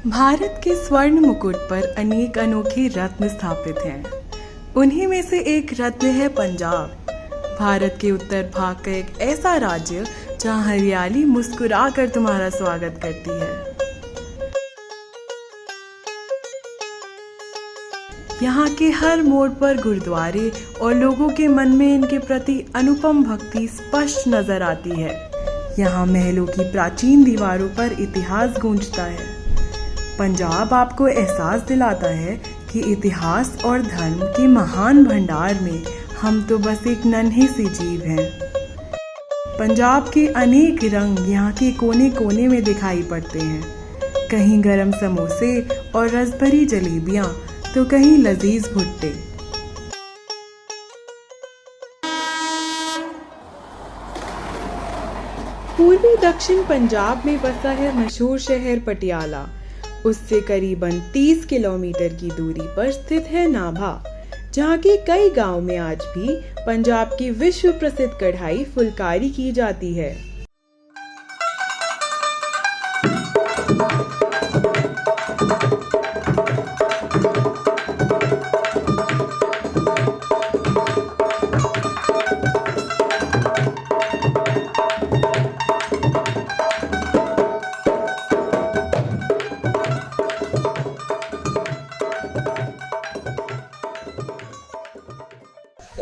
भारत के स्वर्ण मुकुट पर अनेक अनोखे रत्न स्थापित हैं। उन्हीं में से एक रत्न है पंजाब, भारत के उत्तर भाग का एक ऐसा राज्य जहां हरियाली मुस्कुरा कर तुम्हारा स्वागत करती है। यहाँ के हर मोड़ पर गुरुद्वारे और लोगों के मन में इनके प्रति अनुपम भक्ति स्पष्ट नजर आती है। यहाँ महलों की प्राचीन दीवारों पर इतिहास गूंजता है। पंजाब आपको एहसास दिलाता है कि इतिहास और धर्म के महान भंडार में हम तो बस एक नन्ही सी जीव हैं। पंजाब के अनेक रंग यहाँ के कोने कोने में दिखाई पड़ते हैं। कहीं गरम समोसे और रसभरी जलेबियाँ तो कहीं लजीज भुट्टे। पूर्वी दक्षिण पंजाब में बसा है मशहूर शहर पटियाला। उससे करीबन 30 किलोमीटर की दूरी पर स्थित है नाभा, जहाँ के कई गांव में आज भी पंजाब की विश्व प्रसिद्ध कढ़ाई फुलकारी की जाती है।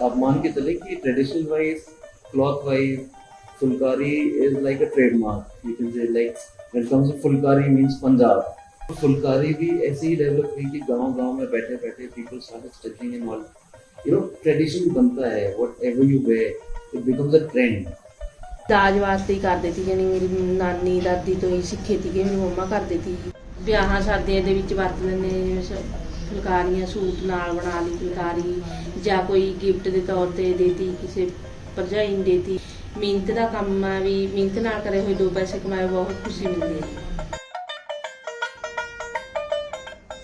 आप मान के चले कि traditional wise, cloth wise, phulkari is like a trademark. You can say like when it comes to phulkari means Punjab. Phulkari भी ऐसे ही डेवलप हुई कि गांव-गांव में बैठे-बैठे people started stitching and all. You know, tradition बनता है, whatever you wear it becomes a trend. दाज वास्ते ही करदे सी, यानी मेरी नानी दादी तो ही सिੱਖੇ ਸੀਗੇ, मेरी मम्मा करदे सी। ਵਿਆਹਾਂ ਸ਼ਾਦੀਆਂ ਦੇ ਵਿੱਚ ਵਰਤਦੇ ਨੇ ਫੁਲਕਾਰੀਆਂ, ਸੂਟ ਨਾਲ ਬਣਾ ਲਈ ਫੁਲਕਾਰੀ ਜਾਂ ਕੋਈ ਗਿਫਟ ਦੇ ਤੌਰ ਤੇ ਦੇਤੀ, ਕਿਸੇ ਭਰਜਾਈ ਨੂੰ ਦੇਤੀ। ਮਿਹਨਤ ਦਾ ਕੰਮ ਆ, ਵੀ ਮਿਹਨਤ ਨਾਲ ਕਰੇ ਹੋਏ 2 ਪੈਸੇ ਕਮਾਏ, बहुत खुशी मिलती है।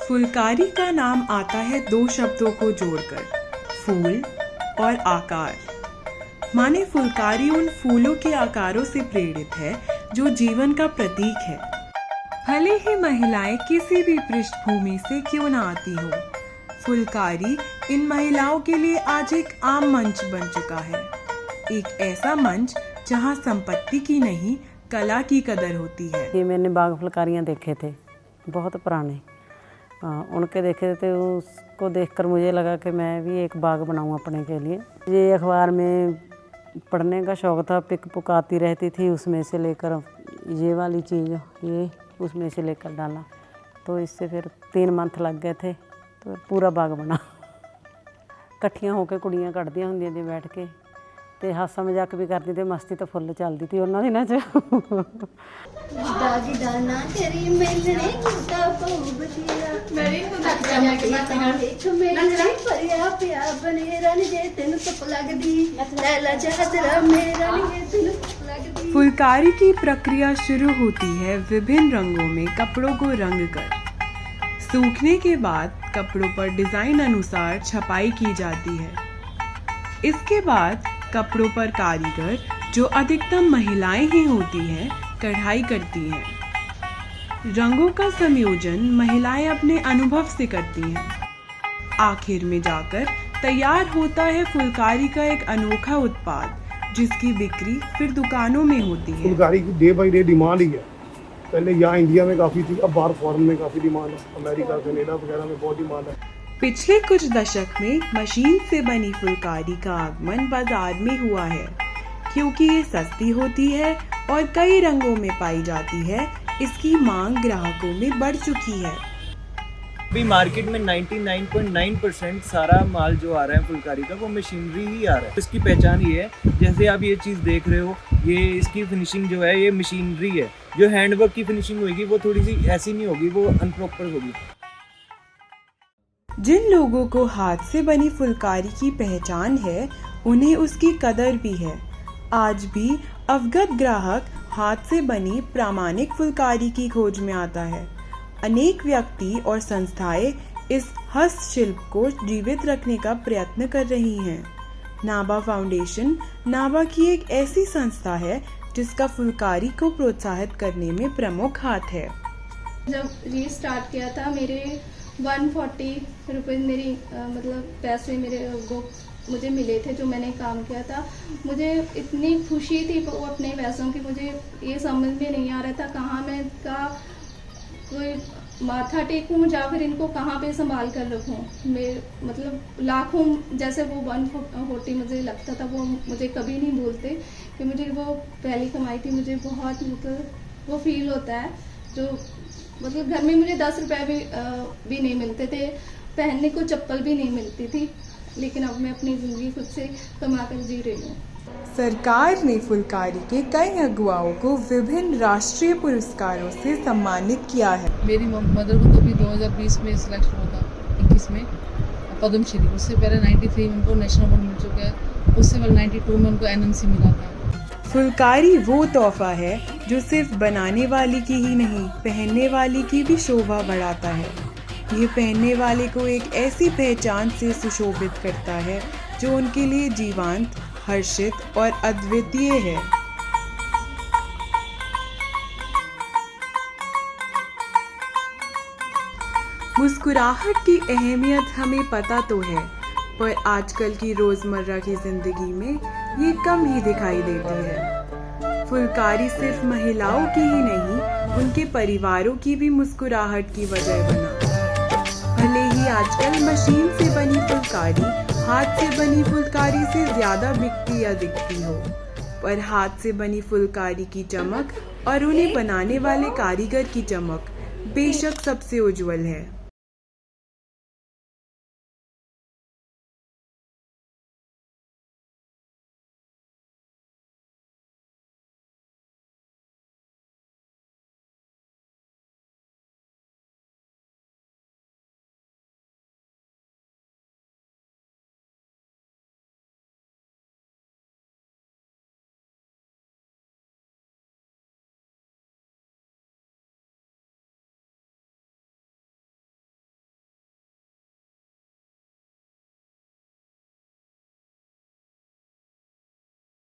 फुलकारी का नाम आता है 2 शब्दों को जोड़कर, फूल और आकार। माने फुलकारी उन फूलों के आकारों से प्रेरित है जो जीवन का प्रतीक है। भले ही महिलाएं किसी भी पृष्ठभूमि से क्यों न आती हो, फुलकारी इन महिलाओं के लिए आज एक आम मंच बन चुका है। एक ऐसा मंच जहां संपत्ति की नहीं, कला की कदर होती है। ये मैंने बाग फुलकारियाँ देखे थे, बहुत पुराने, उनके देखे थे। उसको देखकर मुझे लगा कि मैं भी एक बाग बनाऊँ अपने के लिए। ये अखबार में पढ़ने का शौक़ था, पिक पुक आती रहती थी, उसमें से लेकर ये वाली चीज़, ये उसमें से लेकर डाला, तो इससे फिर 3 मंथ लग गए थे, तो पूरा बाग बना। इकट्ठियां होकर कुड़ियां कढ़दियां हुंदियां सी बैठ के, ते हासा मजाक भी करदी ते मस्ती तो फुल चलदी थी उन्हां दिनां च। ना तेरी मिलने कुत्ता पाऊ बतीरा मेरी परिया पिया बने रन जे तेन धुप लगदी लैला चादरा मेरा नी तेन धुप लगदी। फुलकारी की प्रक्रिया शुरू होती है विभिन्न रंगों में कपड़ों को रंग कर। सूखने के बाद कपड़ों पर डिजाइन अनुसार छपाई की जाती है। इसके बाद कपड़ों पर कारीगर, जो अधिकतम महिलाएं ही होती हैं, कढ़ाई करती हैं। रंगों का संयोजन महिलाएं अपने अनुभव से करती हैं। आखिर में जाकर तैयार होता है फुलकारी का एक अनोखा उत्पाद, जिसकी बिक्री फिर दुकानों में होती है। फुलकारी की डे बाई डे डिमांड ही है। पहले यहाँ इंडिया में काफ़ी थी, अब बाहर फॉरेन में काफ़ी डिमांड है। अमेरिका, कनाडा वगैरह में बहुत डिमांड है। पिछले कुछ दशक में मशीन से बनी फुलकारी का आगमन बाजार में हुआ है, क्योंकि ये सस्ती होती है और कई रंगों में पाई जाती है। इसकी मांग ग्राहकों में बढ़ चुकी है। अभी मार्केट में 99.9% सारा माल जो आ रहा है फुलकारी का वो मशीनरी ही आ रहा है। इसकी पहचान ये है, जैसे आप ये चीज़ देख रहे हो, ये इसकी फिनिशिंग जो है ये मशीनरी है। जो हैंडवर्क की फिनिशिंग होगी वो थोड़ी सी ऐसी नहीं होगी, वो अनप्रॉपर होगी। जिन लोगों को हाथ से बनी फुलकारी की पहचान है, उन्हें उसकी कदर भी है। आज भी अवगत ग्राहक हाथ से बनी प्रामाणिक फुलकारी की खोज में आता है। अनेक व्यक्ति और संस्थाएं इस हस्तशिल्प को जीवित रखने का प्रयत्न कर रही हैं। नाभा फाउंडेशन नाभा की एक ऐसी संस्था है जिसका फुलकारी को प्रोत्साहित करने में प्रमुख हाथ है। जब ये स्टार्ट किया था, मेरे 140 रुपये मेरी मतलब पैसे मुझे मिले थे जो मैंने काम किया था। मुझे इतनी खुशी थी वो अपने पैसों की, मुझे ये समझ में नहीं आ रहा था कहाँ मैं इनका कोई माथा टेकूं या फिर इनको कहाँ पे संभाल कर रखूं। मतलब लाखों, जैसे वो 140 मुझे लगता था, वो मुझे कभी नहीं भूलते कि मुझे वो पहली कमाई थी। मुझे बहुत मतलब वो फील होता है जो मतलब घर में मुझे 10 रुपये भी नहीं मिलते थे, पहनने को चप्पल भी नहीं मिलती थी, लेकिन अब मैं अपनी ज़िंदगी खुद से कमा कर जी रही हूँ। सरकार ने फुलकारी के कई अगुवाओं को विभिन्न राष्ट्रीय पुरस्कारों से सम्मानित किया है। मेरी मदर को तो भी 2020 में सिलेक्शन हुआ था, 21 में पद्मश्री। उससे पहले 93 में उनको नेशनल अवार्ड मिल चुका है, उससे पहले 92 में उनको एनएमसी मिला था। फुलकारी वो तोहफा है जो सिर्फ बनाने वाली की ही नहीं, पहनने वाली की भी शोभा बढ़ाता है। ये पहनने वाले को एक ऐसी पहचान से सुशोभित करता है जो उनके लिए जीवंत, हर्षित और अद्वितीय है। मुस्कुराहट की अहमियत हमें पता तो है, पर आजकल की रोजमर्रा की जिंदगी में ये कम ही दिखाई देती है। फुलकारी सिर्फ महिलाओं की ही नहीं, उनके परिवारों की भी मुस्कुराहट की वजह बना। भले ही आजकल मशीन से बनी फुलकारी हाथ से बनी फुलकारी से ज्यादा बिकती या दिखती हो, पर हाथ से बनी फुलकारी की चमक और उन्हें बनाने वाले कारीगर की चमक बेशक सबसे उज्जवल है।